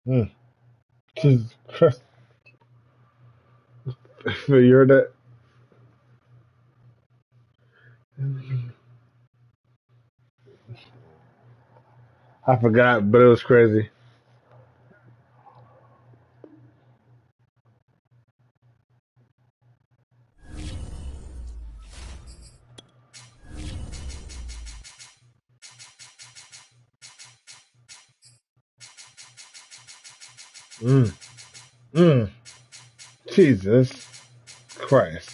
Mm. Jesus Christ. You're that. I forgot, but it was crazy. Mm. Mm. Jesus Christ.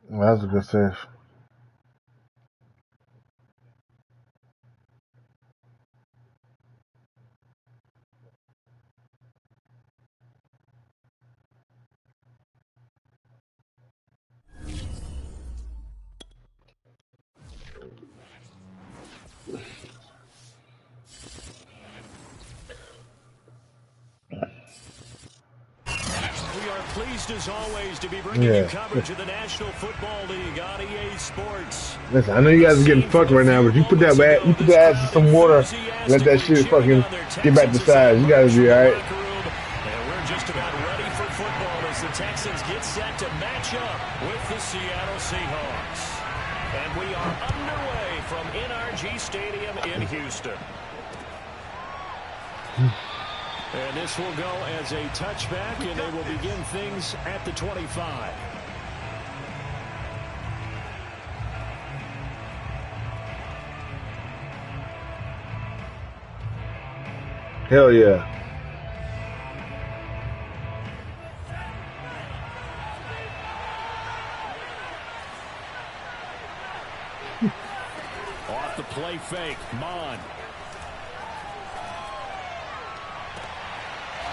Well, that was a good save. We are pleased as always to be bringing you Yeah. coverage of the National Football League on EA Sports. Listen, I know you The guys are getting scene fucked from a right now, few but you put moments that you ago, put this that ass in crowd some water, let that enthusiastically shit cheering fucking on their get back to Texans as they size. You guys emerge be from the alright. locker room. And we're just about ready for football as the Texans get set to match up with the Seattle Seahawks. And we are underway from NRG Stadium in Houston. And this will go as a touchback, and they will begin things at the 25. Hell yeah. Off the play fake, Mon.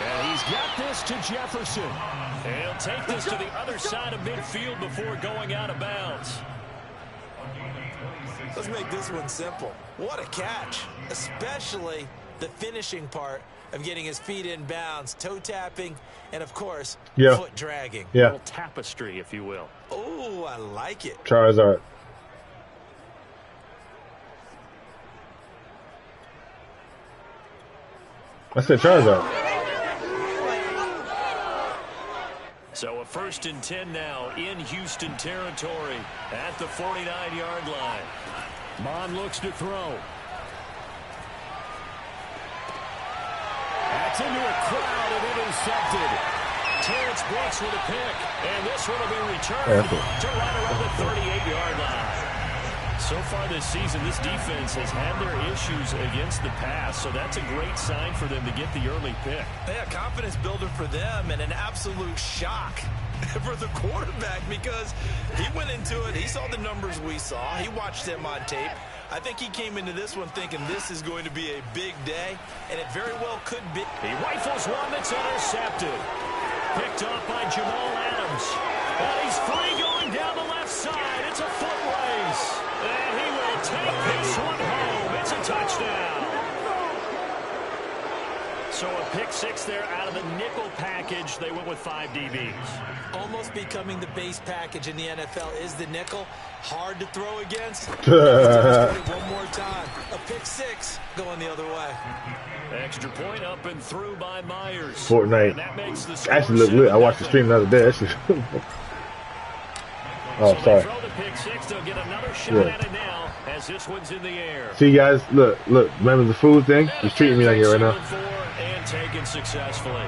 And he's got this to Jefferson. And he'll take this to the other side of midfield before going out of bounds. Let's make this one simple. What a catch, especially the finishing part of getting his feet in bounds, toe tapping, and of course, foot dragging. Yeah. A little tapestry, if you will. Oh, I like it. Charizard. I said Charizard. So a 1st and 10 now in Houston territory at the 49-yard line. Mon looks to throw. That's into a crowd and intercepted. Terrence Brooks with a pick, and this one will be returned to right around the 38-yard line. So far this season, this defense has had their issues against the pass, so that's a great sign for them to get the early pick. Yeah, confidence builder for them and an absolute shock for the quarterback because he went into it. He saw the numbers we saw. He watched them on tape. I think he came into this one thinking this is going to be a big day, and it very well could be. He rifles one that's intercepted. Picked off by Jamal Adams. And he's free going down the left side. It's a foot race. And he will take this one home. It's a touchdown. So a pick six there out of the nickel package. They went with 5 DBs. Almost becoming the base package in the NFL is the nickel. Hard to throw against. One more time. A pick six going the other way. Extra point up and through by Myers. Fortnite. And that makes the Actually look lit. I watched the stream the other day. Actually. Oh, so sorry. Throw the pick six. They'll get another shot at it now as this one's in the air. See, guys, look. Remember the food thing? He's treating me like it right now. And taken successfully.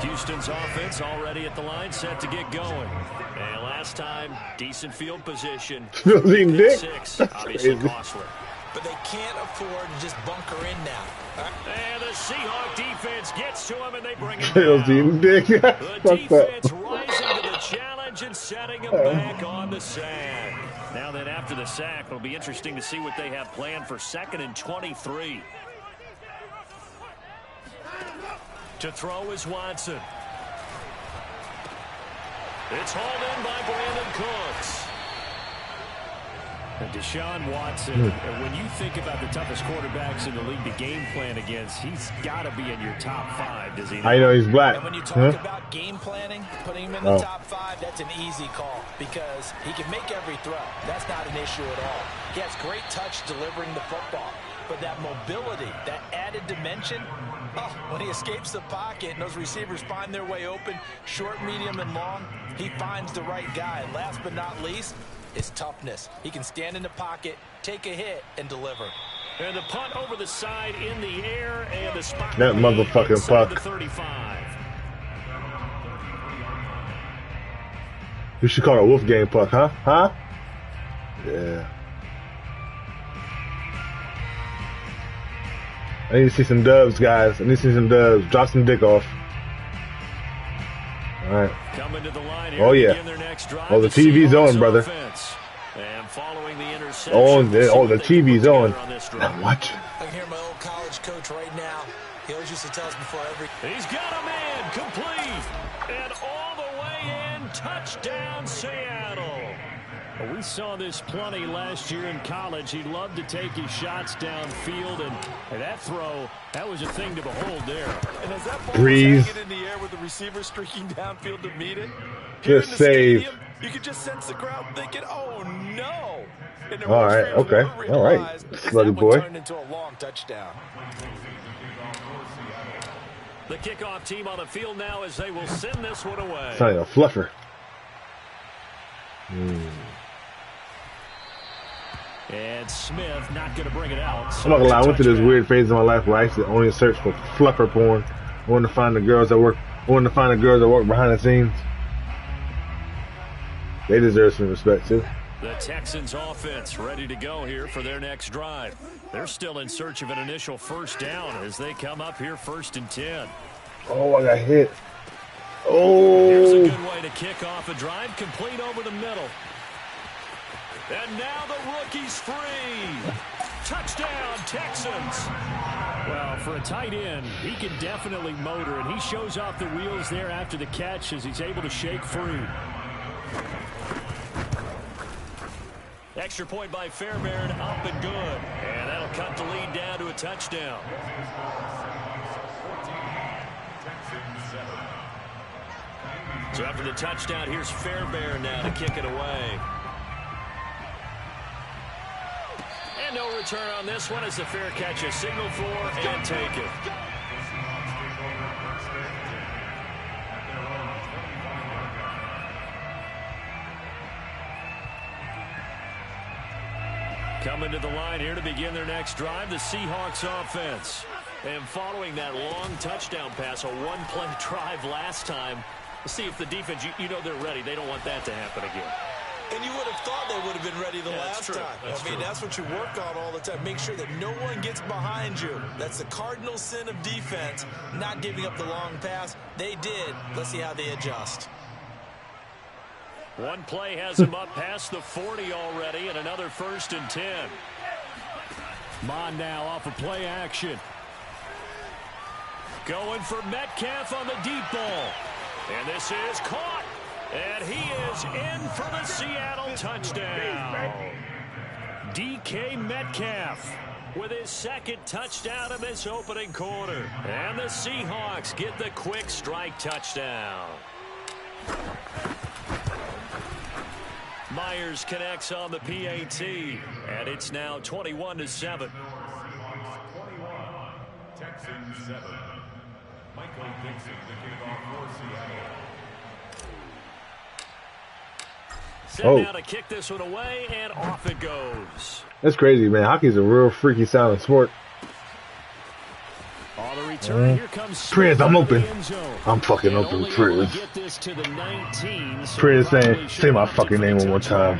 Houston's offense already at the line, set to get going. And last time, decent field position. Still eating dick? Six, obviously costly. But they can't afford to just bunker in now. And the Seahawk defense gets to him, and they bring him Still down. eating dick. The defense rising to the challenge and setting him back on the sand. Now then, after the sack, it'll be interesting to see what they have planned for 2nd and 23. To throw is Watson. It's hauled in by Brandon Cooks. And Deshaun Watson, when you think about the toughest quarterbacks in the league to game plan against, he's got to be in your top 5, does he not? I know he's black. And when you talk about game planning, putting him in the top 5, that's an easy call because he can make every throw. That's not an issue at all. He has great touch delivering the football. But that mobility, that added dimension, when he escapes the pocket and those receivers find their way open, short, medium, and long, he finds the right guy. And last but not least, is toughness. He can stand in the pocket, take a hit, and deliver. And the punt over the side in the air, and the spot. That motherfucking puck. The 35. You should call it a wolf game puck, huh? Huh? Yeah. I need to see some dubs, guys. I need to see some dubs. Drop some dick off. All right. Coming to the line here. Oh, yeah. Their next drive, Oh, the TV's on, brother. And following the interception, the TV's on. Now watch. I can hear my old college coach right now. He always used to tell us before every... He's got a man, complete. And all the way in, touchdown, Seattle. Well, we saw this plenty last year in college. He loved to take his shots downfield, and that throw, that was a thing to behold there. And as that ball Breeze. was hanging in the air with the receiver streaking downfield to meet it, Just save. Stadium, you could just sense the crowd thinking, "Oh no!" And All right, okay, all right, slutty boy. Turned into a long touchdown. The kickoff team on the field now as they will send this one away. It's not even a fluffer. And Smith not going to bring it out. I'm not gonna lie, I went through this weird phase in my life where I used to only search for fluffer porn. I wanted to find the girls that work behind the scenes. They deserve some respect too. The Texans offense ready to go here for their next drive. They're still in search of an initial first down as they come up here 1st and 10. Oh, I got hit. Here's a Oh. good way to kick off a drive, complete over the middle. And now the rookie's free. Touchdown, Texans. Well, for a tight end, he can definitely motor, and he shows off the wheels there after the catch as he's able to shake free. Extra point by Fairbairn, up and good. And that'll cut the lead down to a touchdown. So after the touchdown, here's Fairbairn now to kick it away. And no return on this one as the fair catch is signaled for and taken. Coming to the line here to begin their next drive, the Seahawks offense. And following that long touchdown pass, a one-play drive last time, see if the defense, you know they're ready. They don't want that to happen again. And you would have thought they would have been ready the last time. I mean, that's what you work on all the time. Make sure that no one gets behind you. That's the cardinal sin of defense, not giving up the long pass. They did. Let's see how they adjust. One play has him up past the 40 already, and another 1st and 10. Mon now off of play action. Going for Metcalf on the deep ball. And this is caught. And he is in for the Seattle touchdown. DK Metcalf. with his second touchdown in this opening quarter. And the Seahawks get the quick strike touchdown. Myers connects on the PAT, and it's now 21-7. Texans 7. Michael Dixon, the kickoff for Seattle. Set now to kick this one away, and off it goes. That's crazy, man. Hockey's a real freaky sounding sport. On the return, here comes Prince, I'm open. I'm fucking open, Prince. Prince, say my fucking name one more time.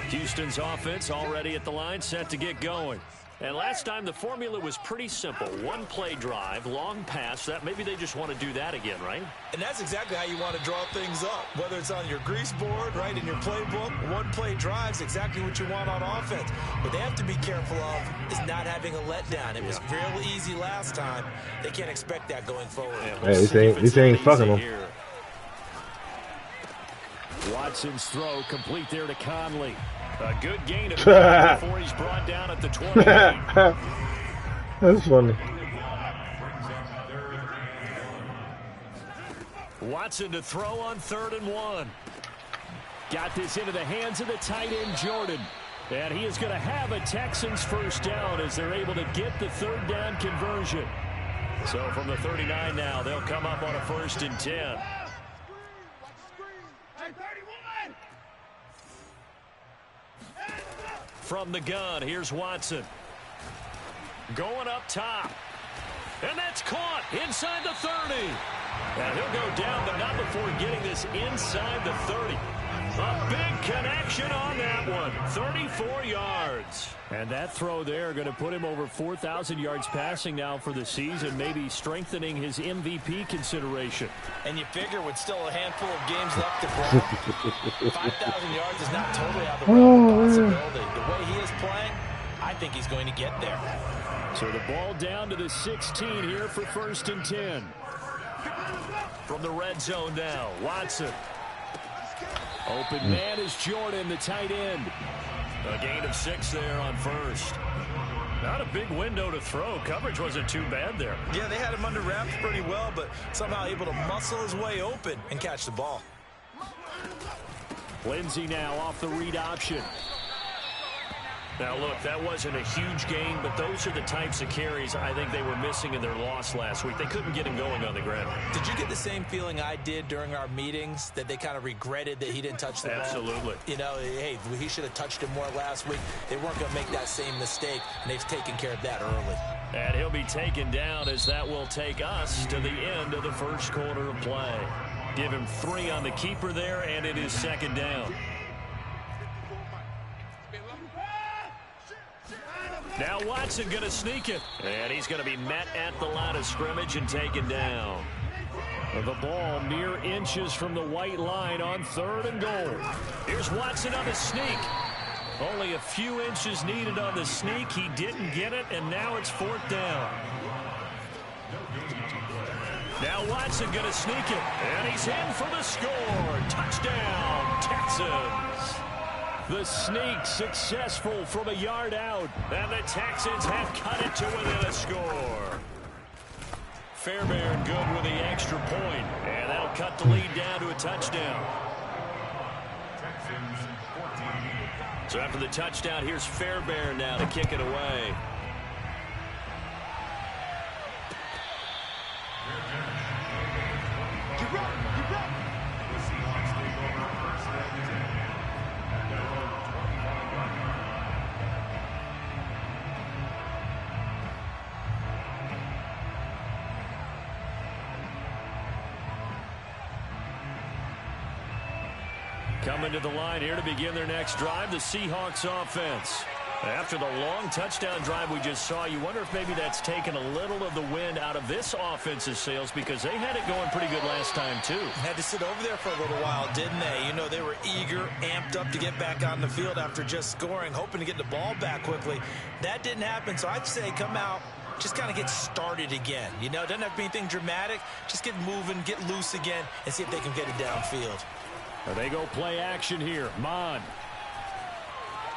Houston's offense already at the line, set to get going. And last time the formula was pretty simple. One play drive, long pass. That maybe they just want to do that again, right? And that's exactly how you want to draw things up. Whether it's on your grease board, right, in your playbook, one play drive's exactly what you want on offense. What they have to be careful of is not having a letdown. It was real easy last time. They can't expect that going forward. Yeah, hey, this ain't fucking them. Watson's throw complete there to Conley. A good gain of before he's brought down at the 28. That's funny. Watson to throw on 3rd and 1. Got this into the hands of the tight end, Jordan. And he is going to have a Texans first down as they're able to get the 3rd down conversion. So from the 39 now, they'll come up on a 1st and 10. From the gun, here's Watson. Going up top. And that's caught inside the 30. And he'll go down, but not before getting this inside the 30. A big connection on that one. 34 yards. And that throw there going to put him over 4,000 yards passing now for the season, maybe strengthening his MVP consideration. And you figure with still a handful of games left to play, 5,000 yards is not totally out of the realm of possibility. The way he is playing, I think he's going to get there. So the ball down to the 16 here for 1st and 10. From the red zone now, Watson. Open man is Jordan, the tight end. A gain of 6 there on 1st. Not a big window to throw. Coverage wasn't too bad there. Yeah, they had him under wraps pretty well, but somehow able to muscle his way open and catch the ball. Lindsey now off the read option. Now, look, that wasn't a huge gain, but those are the types of carries I think they were missing in their loss last week. They couldn't get him going on the ground. Did you get the same feeling I did during our meetings, that they kind of regretted that he didn't touch the ball? Absolutely. You know, hey, he should have touched him more last week. They weren't going to make that same mistake, and they've taken care of that early. And he'll be taken down as that will take us to the end of the 1st quarter of play. Give him 3 on the keeper there, and it is 2nd down. Now Watson going to sneak it. And he's going to be met at the line of scrimmage and taken down. The ball mere inches from the white line on 3rd and goal. Here's Watson on the sneak. Only a few inches needed on the sneak. He didn't get it, and now it's 4th down. Now Watson going to sneak it. And he's in for the score. Touchdown, Texans. The sneak successful from a yard out. And the Texans have cut it to within a score. Fairbairn good with the extra point. And that'll cut the lead down to a touchdown. So after the touchdown, here's Fairbairn now to kick it away. Coming to the line here to begin their next drive, the Seahawks offense. After the long touchdown drive we just saw, you wonder if maybe that's taken a little of the wind out of this offense's sails, because they had it going pretty good last time, too. Had to sit over there for a little while, didn't they? You know, they were eager, amped up to get back on the field after just scoring, hoping to get the ball back quickly. That didn't happen, so I'd say come out, just kind of get started again. You know, it doesn't have to be anything dramatic. Just get moving, get loose again, and see if they can get it downfield. They go play action here. Mon.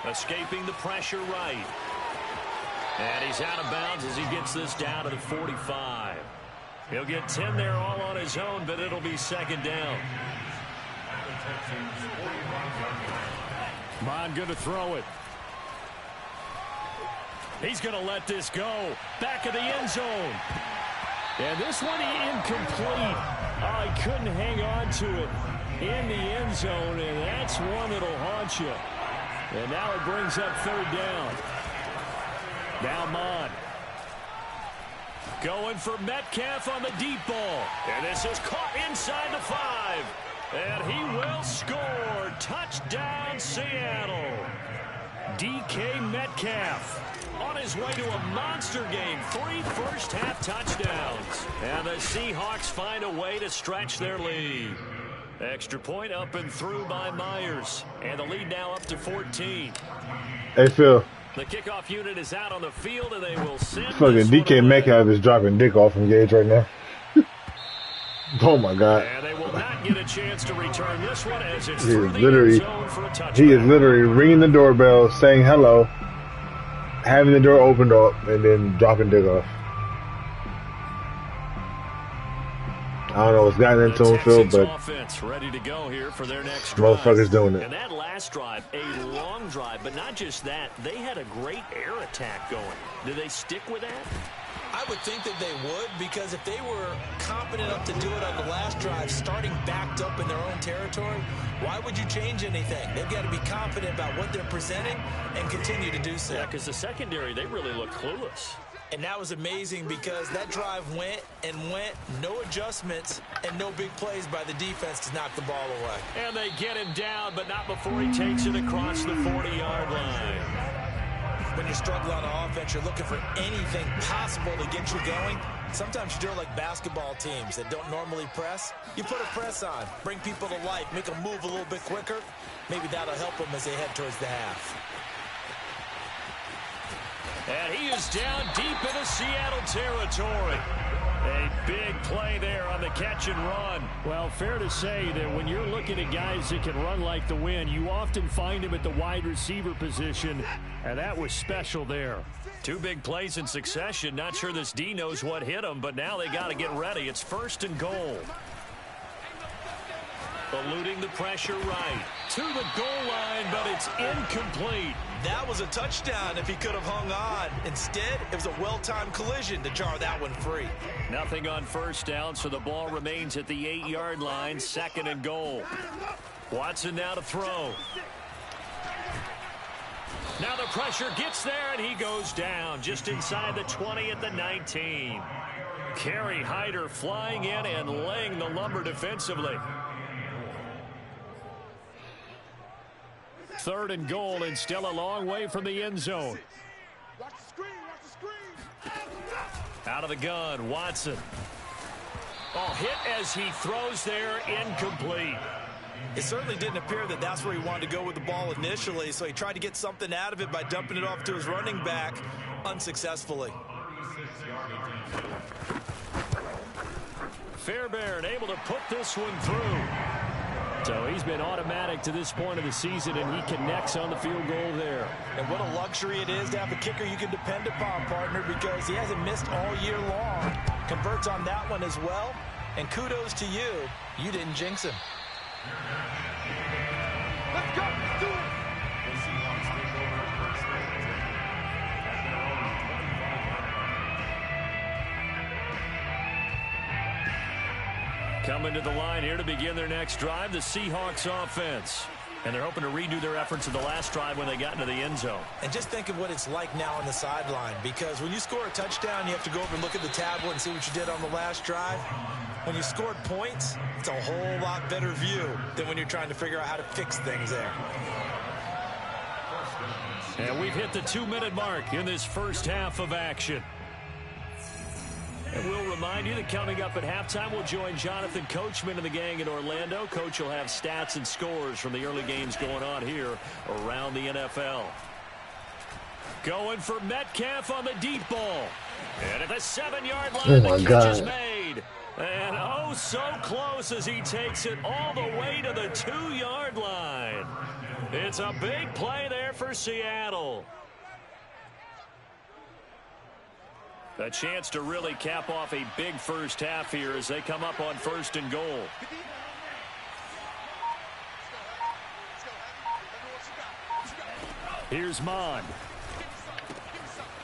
Escaping the pressure right. And he's out of bounds as he gets this down to the 45. He'll get 10 there all on his own, but it'll be second down. Mon going to throw it. He's going to let this go. Back of the end zone. And this one incomplete. Oh, he couldn't hang on to it in the end zone, and that's one that'll haunt you. And now it brings up third down. Now Mon. Going for Metcalf on the deep ball. And this is caught inside the 5. And he will score. Touchdown, Seattle. DK Metcalf on his way to a monster game. 3 first-half touchdowns. And the Seahawks find a way to stretch their lead. Extra point up and through by Myers. And the lead now up to 14. Hey, Phil. The kickoff unit is out on the field, and they will send fucking DK Metcalf is dropping dick off from Gage right now. Oh, my God. And they will not get a chance to return this one as it's He through is the literally, end zone for a touchdown. he is literally ringing the doorbell, saying hello, having the door opened up, and then dropping dick off. I don't know what's gotten into him, Phil, but offense ready to go here for their next motherfuckers doing it. And that last drive, a long drive, but not just that, they had a great air attack going. Do they stick with that? I would think that they would, because if they were competent enough to do it on the last drive, starting backed up in their own territory, why would you change anything? They've got to be confident about what they're presenting and continue to do so. Yeah, because the secondary, they really look clueless. And that was amazing because that drive went and went, no adjustments, and no big plays by the defense to knock the ball away. And they get him down, but not before he takes it across the 40-yard line. When you're struggling on offense, you're looking for anything possible to get you going. Sometimes you do it like basketball teams that don't normally press. You put a press on, bring people to life, make them move a little bit quicker. Maybe that'll help them as they head towards the half. And he is down deep into Seattle territory. A big play there on the catch and run. Well, fair to say that when you're looking at guys that can run like the wind, you often find him at the wide receiver position, and that was special there. 2 big plays in succession. Not sure this D knows what hit him, but now they got to get ready. It's 1st and goal. Eluding the pressure right to the goal line, but it's incomplete. That was a touchdown if he could have hung on. Instead, it was a well-timed collision to jar that one free. Nothing on first down, so the ball remains at the 8-yard line, 2nd and goal. Watson now to throw. Now the pressure gets there, and he goes down just inside the 20 at the 19. Kerry Hyder flying in and laying the lumber defensively. 3rd and goal, and still a long way from the end zone. Watch the screen, watch the screen. Out of the gun, Watson. Oh, hit as he throws there, incomplete. It certainly didn't appear that that's where he wanted to go with the ball initially, so he tried to get something out of it by dumping it off to his running back unsuccessfully. Fairbairn able to put this one through. So he's been automatic to this point of the season, and he connects on the field goal there. And what a luxury it is to have a kicker you can depend upon, partner, because he hasn't missed all year long. Converts on that one as well, and kudos to you. You didn't jinx him. Let's go, let's do it. Coming to the line here to begin their next drive, the Seahawks offense. And they're hoping to redo their efforts in the last drive when they got into the end zone. And just think of what it's like now on the sideline, because when you score a touchdown, you have to go over and look at the tablet and see what you did on the last drive. When you scored points, it's a whole lot better view than when you're trying to figure out how to fix things there. And we've hit the 2-minute mark in this first half of action. And we'll remind you that coming up at halftime, we'll join Jonathan Coachman and the gang in Orlando. Coach will have stats and scores from the early games going on here around the NFL. Going for Metcalf on the deep ball. And at the 7-yard line, the catch is made. And oh, so close as he takes it all the way to the 2-yard line. It's a big play there for Seattle. A chance to really cap off a big first half here as they come up on 1st and goal. Here's Mond.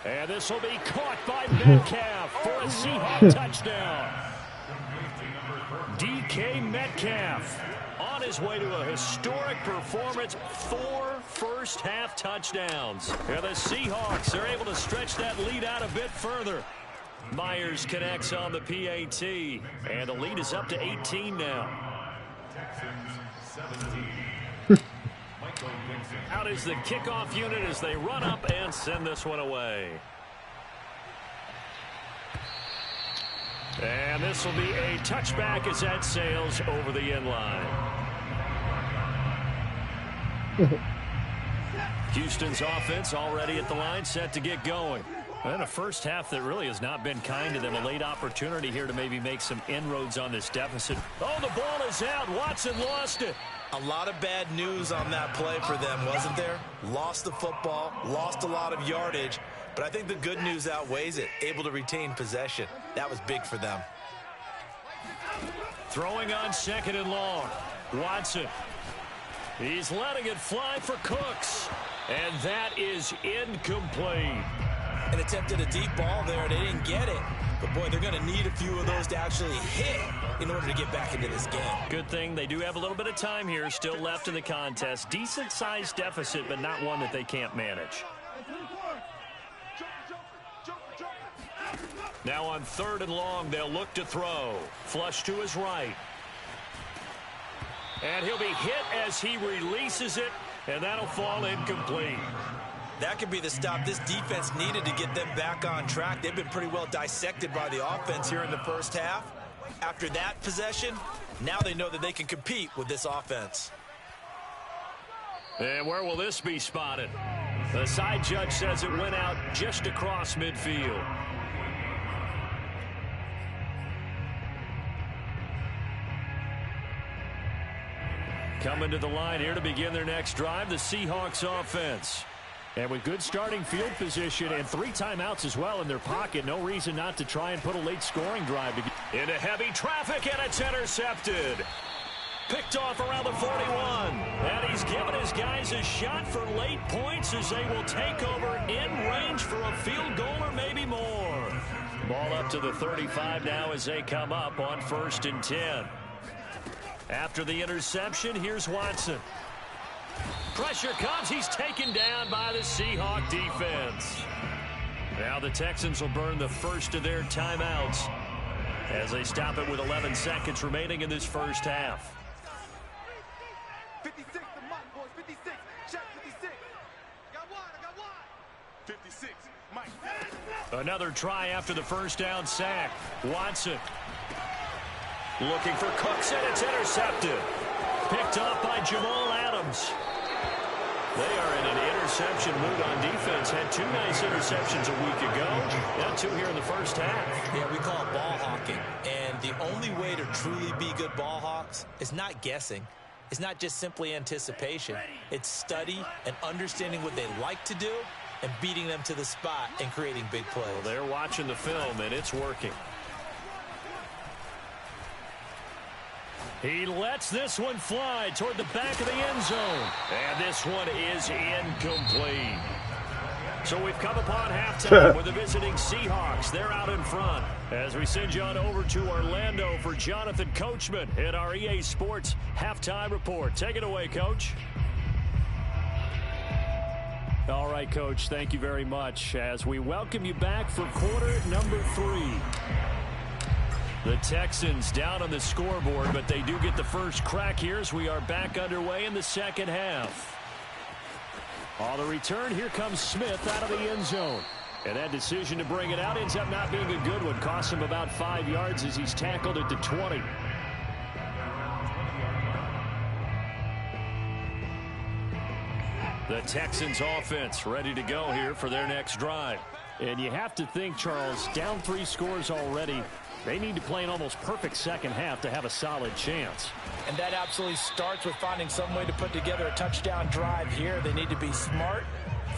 And this will be caught by Metcalf for a Seahawks touchdown. DK Metcalf on his way to a historic performance, 4 first-half touchdowns. And the Seahawks are able to stretch that lead out a bit further. Myers connects on the PAT, and the lead is up to 18 now. Out is the kickoff unit as they run up and send this one away. And this will be a touchback as that sails over the end line. Houston's offense already at the line, set to get going. And a first half that really has not been kind to them. A late opportunity here to maybe make some inroads on this deficit. Oh, the ball is out. Watson lost it. A lot of bad news on that play for them, wasn't there? Lost the football, lost a lot of yardage, but I think the good news outweighs it. Able to retain possession. That was big for them. Throwing on 2nd and long. Watson. He's letting it fly for Cooks. And that is incomplete. And attempted a deep ball there. They didn't get it. But, boy, they're going to need a few of those to actually hit in order to get back into this game. Good thing they do have a little bit of time here still left in the contest. Decent-sized deficit, but not one that they can't manage. Now on 3rd and long, they'll look to throw. Flush to his right. And he'll be hit as he releases it, and that'll fall incomplete. That could be the stop this defense needed to get them back on track. They've been pretty well dissected by the offense here in the first half. After that possession, now they know that they can compete with this offense. And where will this be spotted? The side judge says it went out just across midfield. Coming to the line here to begin their next drive, the Seahawks offense. And with good starting field position and 3 timeouts as well in their pocket, no reason not to try and put a late scoring drive. Into heavy traffic, and it's intercepted. Picked off around the 41. And he's given his guys a shot for late points as they will take over in range for a field goal or maybe more. Ball up to the 35 now as they come up on 1st and 10. After the interception, here's Watson. Pressure comes. He's taken down by the Seahawk defense. Now the Texans will burn the first of their timeouts as they stop it with 11 seconds remaining in this first half. 56, the Mike boys, 56. Check 56. I got one. 56, Mike. Another try after the first down sack. Watson looking for Cooks, and it's intercepted. Picked off by Jamal Adams. They are in an interception mood on defense. Had 2 nice interceptions a week ago. Now 2 here in the first half. Yeah, we call it ball hawking. And the only way to truly be good ball hawks is not guessing. It's not just simply anticipation. It's study and understanding what they like to do and beating them to the spot and creating big plays. Well, they're watching the film, and it's working. He lets this one fly toward the back of the end zone. And this one is incomplete. So we've come upon halftime with the visiting Seahawks. They're out in front. As we send you on over to Orlando for Jonathan Coachman in our EA Sports Halftime Report. Take it away, Coach. All right, Coach, thank you very much as we welcome you back for quarter number 3. The Texans down on the scoreboard, but they do get the first crack here as we are back underway in the second half. On the return, here comes Smith out of the end zone. And that decision to bring it out ends up not being a good one. Costs him about 5 yards as he's tackled at the 20. The Texans offense ready to go here for their next drive. And you have to think, Charles, down 3 scores already. They need to play an almost perfect second half to have a solid chance. And that absolutely starts with finding some way to put together a touchdown drive here. They need to be smart,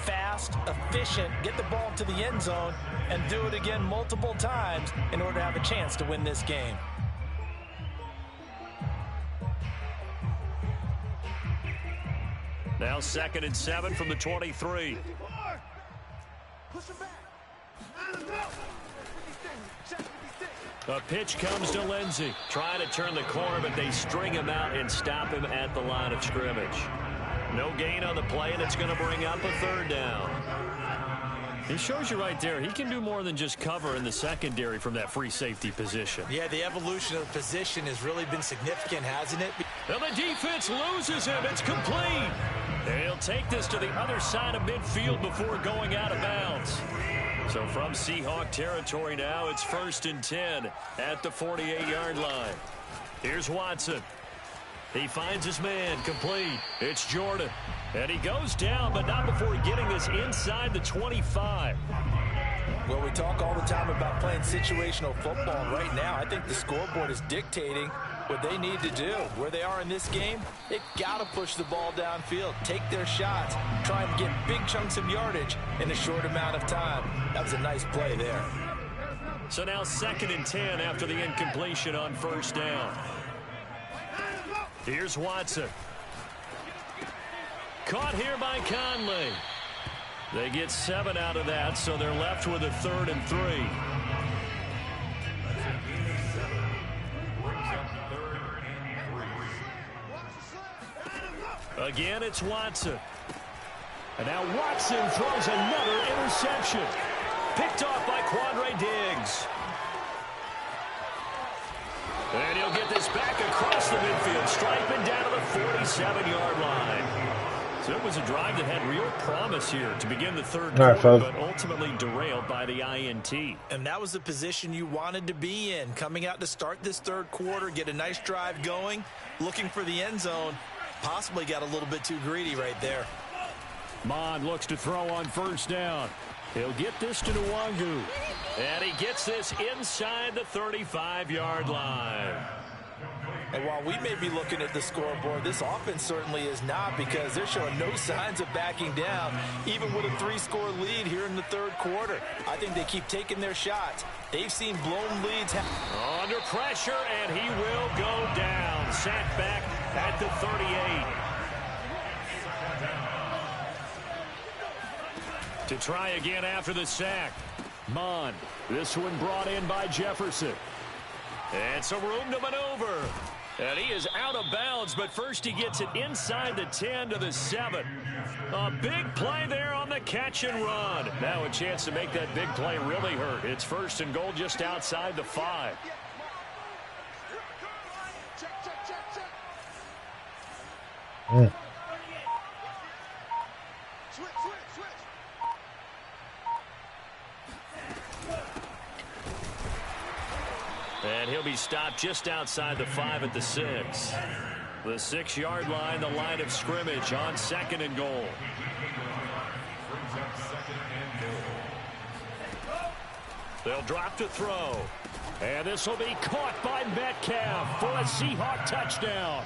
fast, efficient, get the ball to the end zone, and do it again multiple times in order to have a chance to win this game. Now 2nd and 7 from the 23. A pitch comes to Lindsey. Trying to turn the corner, but they string him out and stop him at the line of scrimmage. No gain on the play, and it's going to bring up a 3rd down. It shows you right there, he can do more than just cover in the secondary from that free safety position. Yeah, the evolution of the position has really been significant, hasn't it? And the defense loses him. It's complete. And he'll take this to the other side of midfield before going out of bounds. So from Seahawk territory now, it's 1st and 10 at the 48-yard line. Here's Watson. He finds his man, complete. It's Jordan. And he goes down, but not before getting this inside the 25. Well, we talk all the time about playing situational football. Right now, I think the scoreboard is dictating what they need to do. Where they are in this game, they've got to push the ball downfield, take their shots, try and get big chunks of yardage in a short amount of time. That was a nice play there. So now 2nd and 10 after the incompletion on 1st down. Here's Watson. Caught here by Conley. They get 7 out of that, so they're left with a 3rd and 3. Again, it's Watson. And now Watson throws another interception. Picked off by Quandre Diggs. And he'll get this back across the midfield, striping down to the 47-yard line. So it was a drive that had real promise here to begin the 3rd quarter, but ultimately derailed by the INT. And that was the position you wanted to be in, coming out to start this 3rd quarter, get a nice drive going, looking for the end zone. Possibly got a little bit too greedy right there. Mond looks to throw on 1st down. He'll get this to Nwangu. And he gets this inside the 35-yard line. And while we may be looking at the scoreboard, this offense certainly is not, because they're showing no signs of backing down, even with a 3-score lead here in the 3rd quarter. I think they keep taking their shots. They've seen blown leads. Under pressure, and he will go down. Sacked back at the 38. To try again after the sack. Mond. This one brought in by Jefferson. And some room to maneuver. And he is out of bounds, but first he gets it inside the 10 to the 7. A big play there on the catch and run. Now a chance to make that big play really hurt. It's 1st and goal just outside the 5. And he'll be stopped just outside the 5 at the 6. The 6-yard line, the line of scrimmage on 2nd and goal. They'll drop to throw. And this will be caught by Metcalf for a Seahawk touchdown.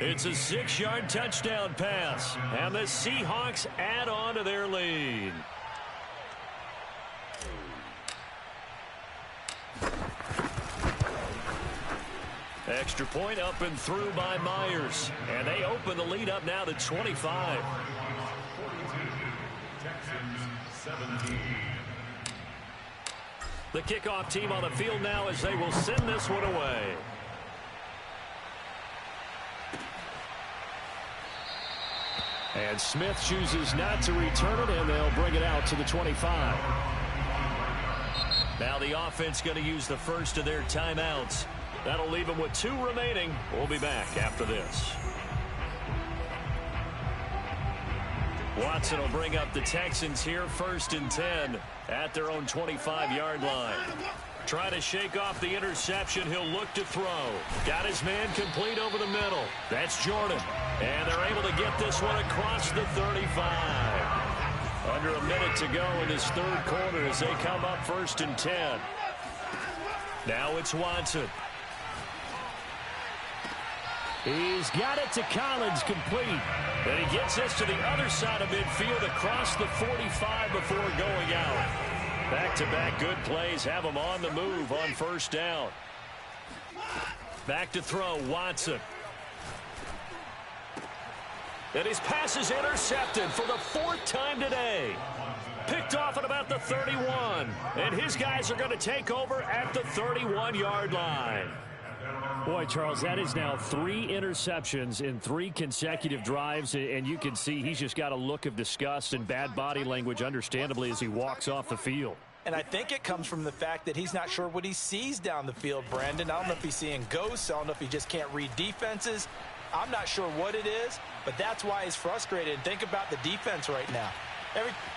It's a 6-yard touchdown pass. And the Seahawks add on to their lead. Extra point up and through by Myers. And they open the lead up now to 25. The kickoff team on the field now as they will send this one away. And Smith chooses not to return it, and they'll bring it out to the 25. Now the offense going to use the first of their timeouts. That'll leave them with 2 remaining. We'll be back after this. Watson will bring up the Texans here, 1st and 10 at their own 25-yard line. Try to shake off the interception. He'll look to throw. Got his man complete over the middle. That's Jordan. And they're able to get this one across the 35. Under a minute to go in this 3rd quarter as they come up 1st and 10. Now it's Watson. He's got it to Collins, complete. And he gets this to the other side of midfield across the 45 before going out. Back-to-back good plays have him on the move on first down. Back to throw, Watson. And his pass is intercepted for the 4th time today. Picked off at about the 31. And his guys are going to take over at the 31-yard line. Boy, Charles, that is now 3 interceptions in 3 consecutive drives, and you can see he's just got a look of disgust and bad body language, understandably, as he walks off the field. And I think it comes from the fact that he's not sure what he sees down the field, Brandon. I don't know if he's seeing ghosts. I don't know if he just can't read defenses. I'm not sure what it is, but that's why he's frustrated. Think about the defense right now.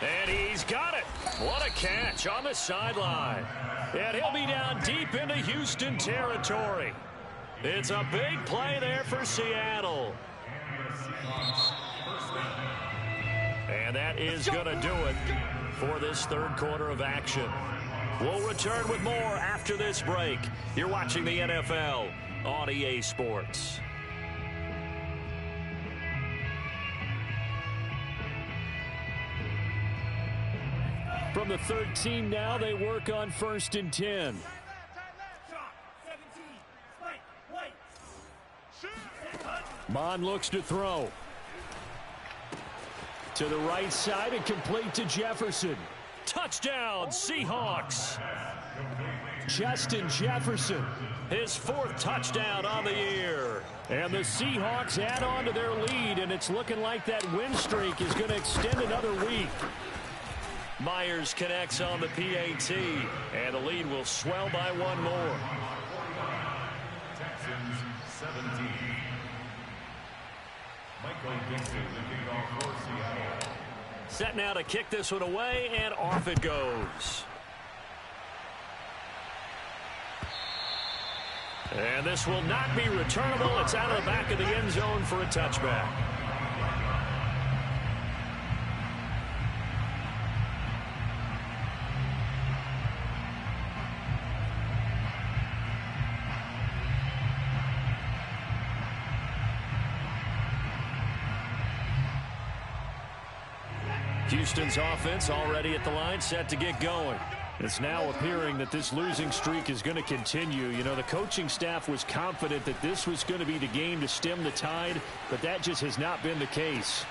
And he's got it. What a catch on the sideline. And he'll be down deep into Houston territory. It's a big play there for Seattle. And that is going to do it for this 3rd quarter of action. We'll return with more after this break. You're watching the NFL on EA Sports. From the 13 now, they work on 1st and 10. Mon looks to throw. To the right side and complete to Jefferson. Touchdown, Seahawks. Justin Jefferson, his 4th touchdown on the year. And the Seahawks add on to their lead, and it's looking like that win streak is going to extend another week. Myers connects on the PAT, and the lead will swell by 1 more. Texans 17. Michael Dixon, the kickoff for Seattle. Set now to kick this one away, and off it goes. And this will not be returnable. It's out of the back of the end zone for a touchback. Houston's offense already at the line, set to get going. It's now appearing that this losing streak is going to continue. You know, the coaching staff was confident that this was going to be the game to stem the tide, but that just has not been the case.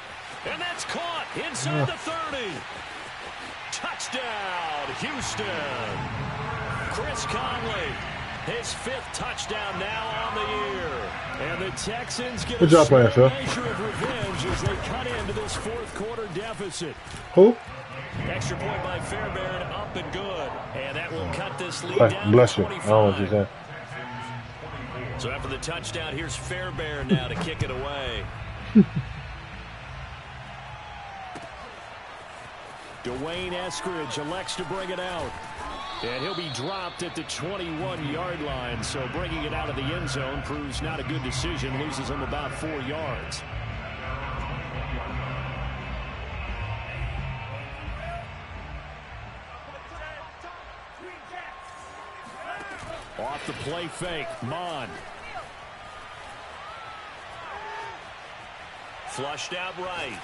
And that's caught inside the 30. Touchdown, Houston. Chris Conley, his 5th touchdown now on the year. And the Texans get a measure of revenge as they cut into this 4th quarter deficit. Who? Extra point by Fairbairn, up and good. And that will cut this lead down to 25. I don't know what you said. So after the touchdown, here's Fairbairn now to kick it away. Dwayne Eskridge elects to bring it out. And he'll be dropped at the 21-yard line. So bringing it out of the end zone proves not a good decision. Loses him about 4 yards. Off the play fake, Mon. Flushed out right.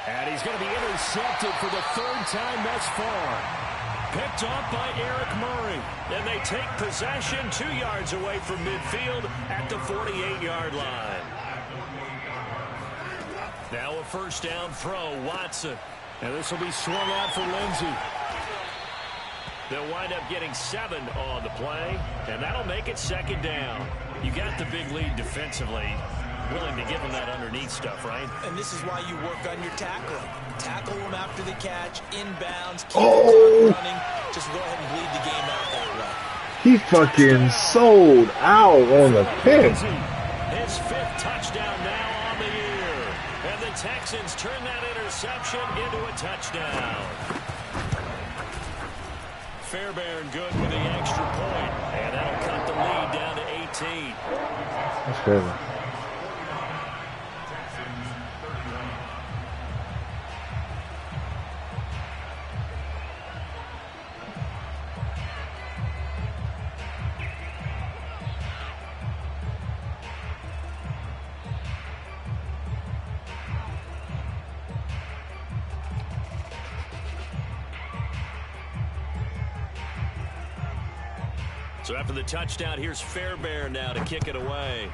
And he's going to be intercepted for the 3rd time thus far. Picked off by Eric Murray. And they take possession 2 yards away from midfield at the 48-yard line. Now a 1st down throw, Watson. And this will be swung out for Lindsey. They'll wind up getting 7 on the play, and that'll make it 2nd down. You got the big lead defensively. Willing to give them that underneath stuff, right? And this is why you work on your tackling. Tackle them after the catch, inbounds, keep the clock running. Just go ahead and bleed the game out that way. He fucking sold out on the pitch. His 5th touchdown now on the year. And the Texans turn that interception into a touchdown. Fairbairn good with the extra point. And that'll cut the lead down to 18. That's crazy. So after the touchdown, here's Fairbairn now to kick it away.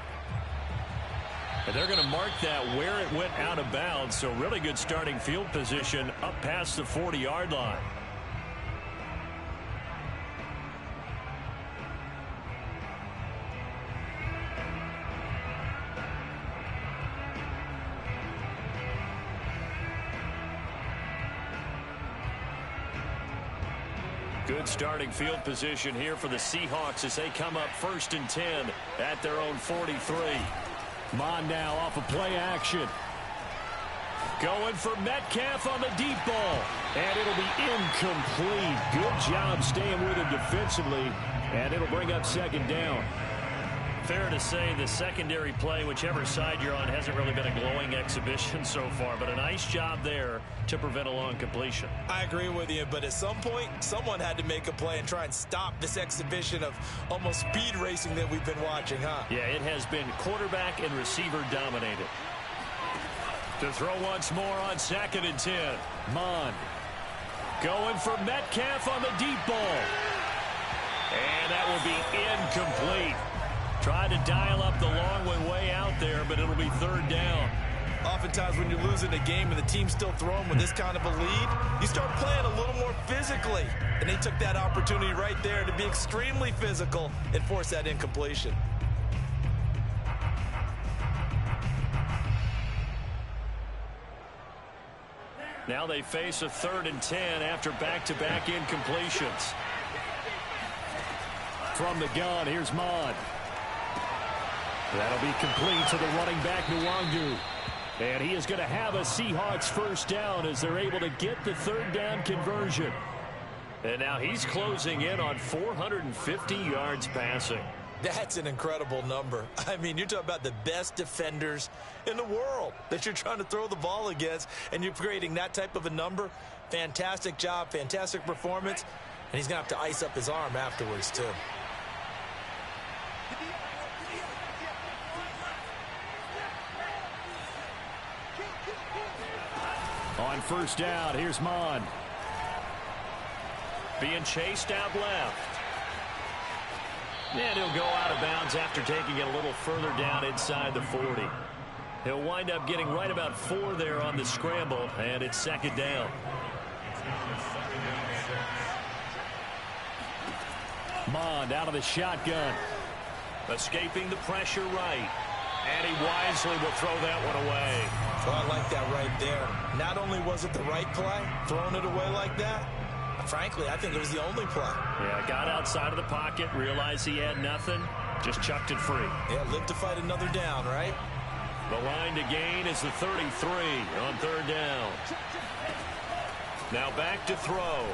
And they're going to mark that where it went out of bounds. So really good starting field position up past the 40-yard line. Good starting field position here for the Seahawks as they come up 1st and 10 at their own 43. Mon now off of play action. Going for Metcalf on the deep ball. And it'll be incomplete. Good job staying with him defensively. And it'll bring up 2nd down. Fair to say the secondary play, whichever side you're on, hasn't really been a glowing exhibition so far. But a nice job there to prevent a long completion. I agree with you, but at some point, someone had to make a play and try and stop this exhibition of almost speed racing that we've been watching, huh? Yeah, it has been quarterback and receiver dominated. To throw once more on 2nd and 10. Mon going for Metcalf on the deep ball. And that will be incomplete. Tried to dial up the long one way out there, but it'll be 3rd down. Oftentimes when you're losing a game and the team's still throwing with this kind of a lead, you start playing a little more physically. And they took that opportunity right there to be extremely physical and force that incompletion. Now they face a 3rd and 10 after back-to-back incompletions. From the gun, here's Mon. That'll be complete to the running back, Nwangu. And he is going to have a Seahawks 1st down as they're able to get the 3rd down conversion. And now he's closing in on 450 yards passing. That's an incredible number. I mean, you're talking about the best defenders in the world that you're trying to throw the ball against, and you're creating that type of a number. Fantastic job, fantastic performance, and he's going to have to ice up his arm afterwards, too. On 1st down, here's Mon. Being chased out left. And he'll go out of bounds after taking it a little further down inside the 40. He'll wind up getting right about 4 there on the scramble, and it's 2nd down. Mond out of the shotgun. Escaping the pressure right. And he wisely will throw that one away. Well, I like that right there. Not only was it the right play, throwing it away like that, frankly, I think it was the only play. Yeah, got outside of the pocket, realized he had nothing, just chucked it free. Yeah, live to fight another down, right? The line to gain is the 33 on 3rd down. Now back to throw.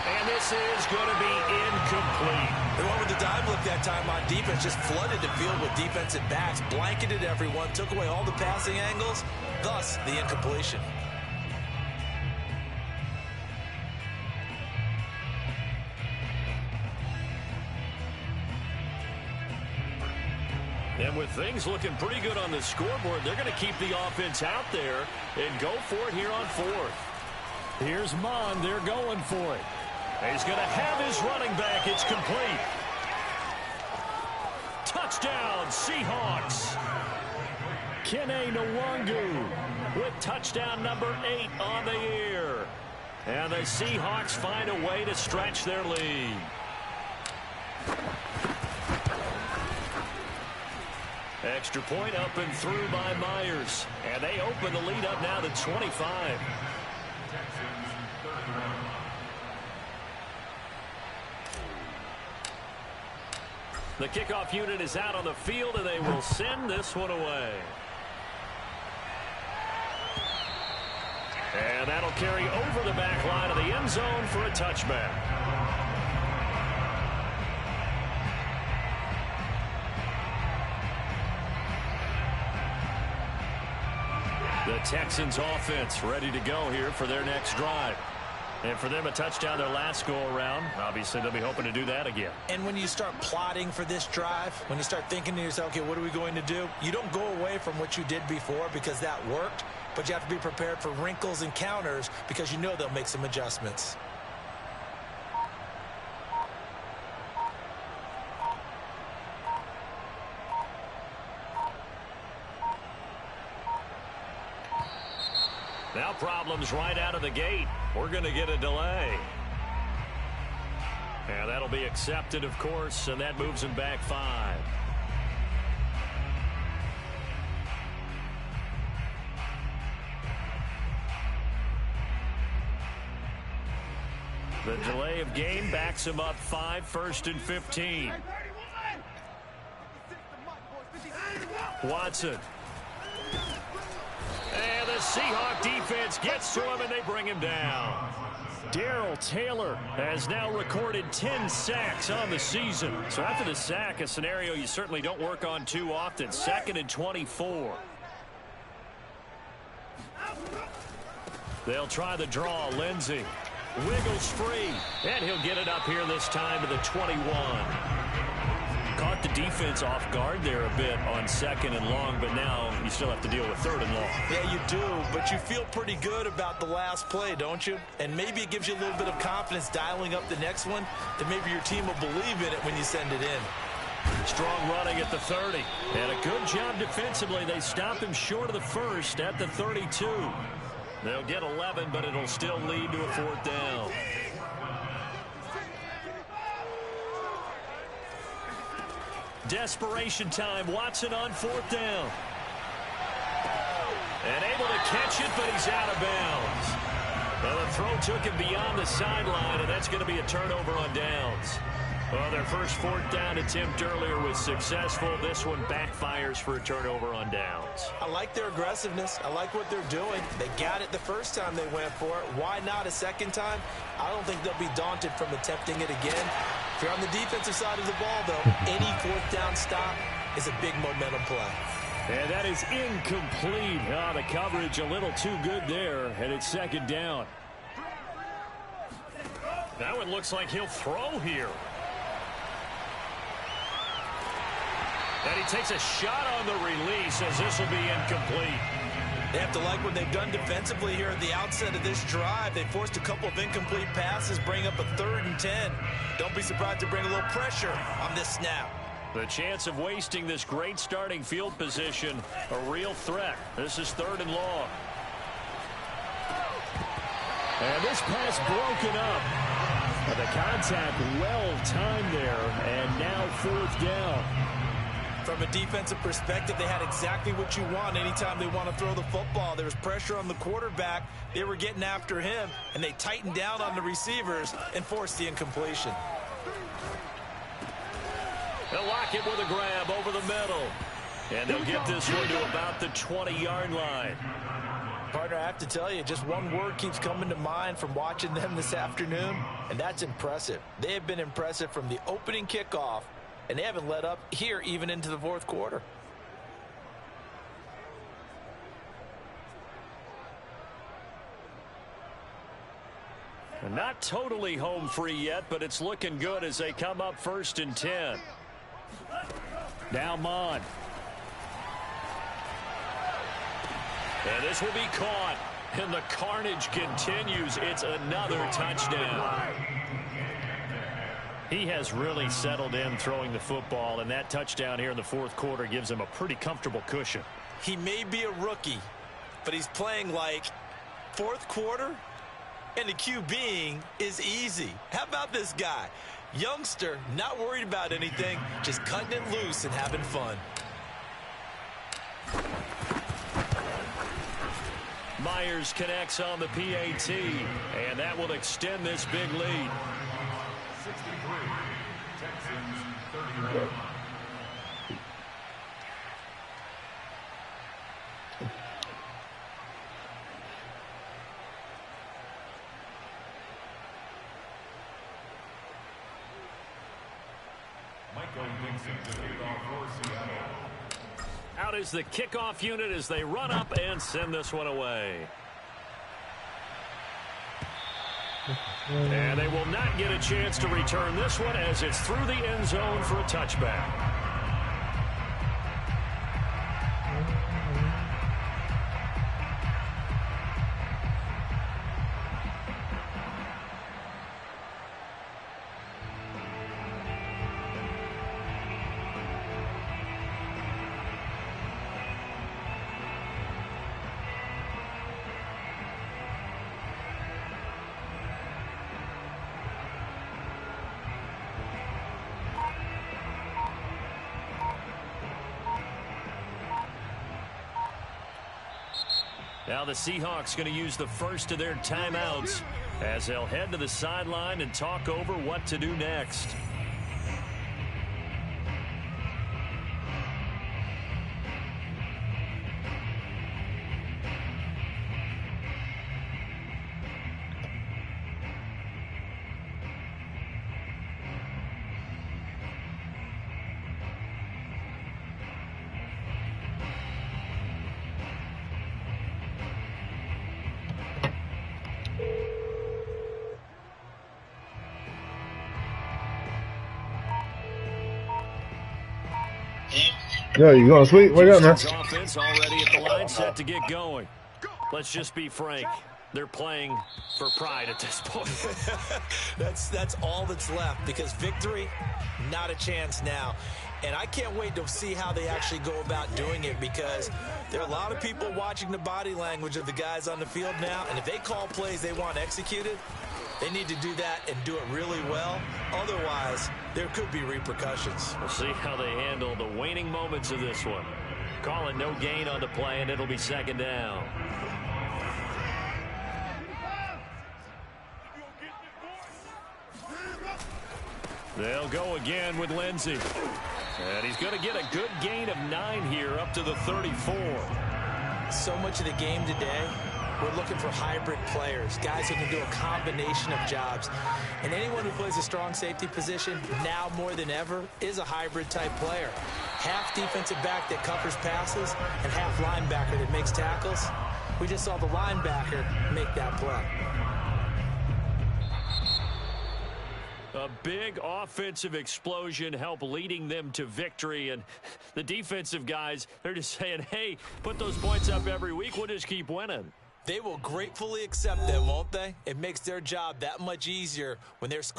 And this is going to be incomplete. They went with the dive look that time on defense, just flooded the field with defensive backs, blanketed everyone, took away all the passing angles, thus the incompletion. And with things looking pretty good on the scoreboard, they're going to keep the offense out there and go for it here on 4th. Here's Mon. They're going for it. He's going to have his running back. It's complete. Touchdown, Seahawks. Kene Nwangu with touchdown number 8 on the year. And the Seahawks find a way to stretch their lead. Extra point up and through by Myers. And they open the lead up now to 25. The kickoff unit is out on the field, and they will send this one away. And that'll carry over the back line of the end zone for a touchback. The Texans offense ready to go here for their next drive. And for them, a touchdown their last go-around. Obviously, they'll be hoping to do that again. And when you start plotting for this drive, when you start thinking to yourself, okay, what are we going to do? You don't go away from what you did before because that worked, but you have to be prepared for wrinkles and counters because you know they'll make some adjustments. Now problems right out of the gate. We're going to get a delay. And that'll be accepted, of course, and that moves him back 5. The delay of game backs him up 5, 1st and 15. Watson. And the Seahawk defense gets to him, and they bring him down. Darrell Taylor has now recorded 10 sacks on the season. So after the sack, a scenario you certainly don't work on too often. 2nd and 24. They'll try the draw. Lindsey wiggles free, and he'll get it up here this time to the 21. Caught the defense off guard there a bit on 2nd and long, but now you still have to deal with 3rd and long. Yeah, you do, but you feel pretty good about the last play, don't you? And maybe it gives you a little bit of confidence dialing up the next one, that maybe your team will believe in it when you send it in. Strong running at the 30. And a good job defensively. They stop him short of the 1st at the 32. They'll get 11, but it'll still lead to a 4th down. Desperation time. Watson on 4th down. And able to catch it, but he's out of bounds. Well, the throw took him beyond the sideline, and that's going to be a turnover on downs. Well, their first 4th down attempt earlier was successful. This one backfires for a turnover on downs. I like their aggressiveness. I like what they're doing. They got it the first time they went for it. Why not a second time? I don't think they'll be daunted from attempting it again. If you're on the defensive side of the ball, though, any 4th down stop is a big momentum play. And that is incomplete. Oh, the coverage a little too good there, and it's 2nd down. Now it looks like he'll throw here. And he takes a shot on the release as this will be incomplete. They have to like what they've done defensively here at the outset of this drive. They forced a couple of incomplete passes, bring up a 3rd and 10. Don't be surprised to bring a little pressure on this snap. The chance of wasting this great starting field position, a real threat. This is 3rd and long. And this pass broken up. But the contact well timed there, and now 4th down. From a defensive perspective, they had exactly what you want anytime they want to throw the football. There was pressure on the quarterback. They were getting after him, and they tightened down on the receivers and forced the incompletion. They'll lock it with a grab over the middle. And they'll get this one to about the 20-yard line. Partner, I have to tell you, just one word keeps coming to mind from watching them this afternoon, and that's impressive. They have been impressive from the opening kickoff, and they haven't let up here even into the 4th quarter. And not totally home free yet, but it's looking good as they come up 1st and 10. Now Mon. And this will be caught. And the carnage continues. It's another touchdown. He has really settled in throwing the football, and that touchdown here in the 4th quarter gives him a pretty comfortable cushion. He may be a rookie, but he's playing like 4th quarter, and the QBing is easy. How about this guy? Youngster, not worried about anything, just cutting it loose and having fun. Myers connects on the PAT, and that will extend this big lead. 63, Texans 31. Out is the kickoff unit as they run up and send this one away. And they will not get a chance to return this one as it's through the end zone for a touchback. Now the Seahawks going to use the first of their timeouts as they'll head to the sideline and talk over what to do next. Yo, you going to sleep? Wake up, man. Offense already at the line, set to get going. Let's just be frank. They're playing for pride at this point. That's all that's left, because victory, not a chance now. And I can't wait to see how they actually go about doing it, because there are a lot of people watching the body language of the guys on the field now, and if they call plays they want executed, they need to do that and do it really well. Otherwise, there could be repercussions. We'll see how they handle the waning moments of this one. Call it no gain on the play, and it'll be second down. They'll go again with Lindsey. And he's going to get a good gain of 9 here up to the 34. So much of the game today, we're looking for hybrid players, guys who can do a combination of jobs. And anyone who plays a strong safety position, now more than ever, is a hybrid type player. Half defensive back that covers passes and half linebacker that makes tackles. We just saw the linebacker make that play. A big offensive explosion helped leading them to victory. And the defensive guys, they're just saying, hey, put those points up every week. We'll just keep winning. They will gratefully accept them, won't they? It makes their job that much easier when they're scoring.